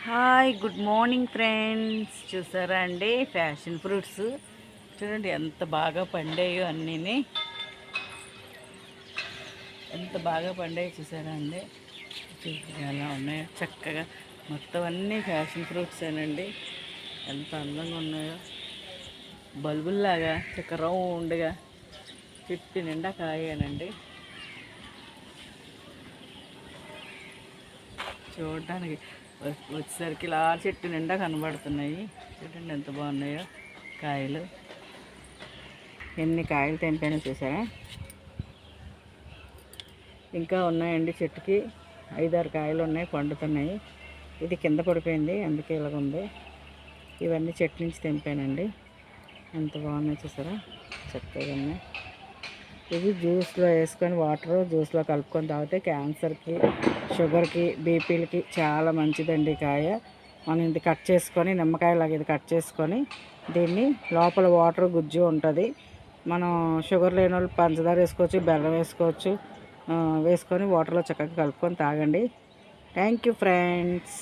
Hi good morning friends. చూసారా అండి fashion fruits చూడండి ఎంత బాగా పండాయో అన్నీ ఎంత బాగా పండాయో చూసారా అండి. ఎలా ఉన్నాయో చక్కగా మొత్తం అన్నీ ఫ్యాషన్ ఫ్రూట్స్ ఏనండి. ఎంత అందంగా ఉన్నాయో బల్బుల్లాగా చక్క రౌండ్గా చెట్టు నిండా కాయేనండి. చూడటానికి వచ్చేసరికి ఇలా చెట్టు నిండా కనబడుతున్నాయి. చూడండి ఎంత బాగున్నాయో కాయలు. ఎన్ని కాయలు తెంపానో చూసారా. ఇంకా ఉన్నాయండి, చెట్టుకి 5-6 కాయలు ఉన్నాయి, పండుతున్నాయి. ఇది కింద పడిపోయింది అందుకే ఇలాగుంది. ఇవన్నీ చెట్టు నుంచి తెంపానండి. ఎంత బాగున్నాయి చూసారా, చక్కగా ఉన్నాయి. ఇది జ్యూస్లో వేసుకొని జ్యూస్లో కలుపుకొని తాగితే క్యాన్సర్కి, షుగర్కి, బీపీలకి చాలా మంచిదండి. కాయ మనం ఇది కట్ చేసుకొని నిమ్మకాయలాగా ఇది కట్ చేసుకొని దీన్ని లోపల వాటర్ గుజ్జు ఉంటుంది. మనం షుగర్ లేని వాళ్ళు పంచదార వేసుకోవచ్చు, బెల్లం వేసుకోవచ్చు. వేసుకొని వాటర్లో చక్కగా కలుపుకొని తాగండి. Thank you friends.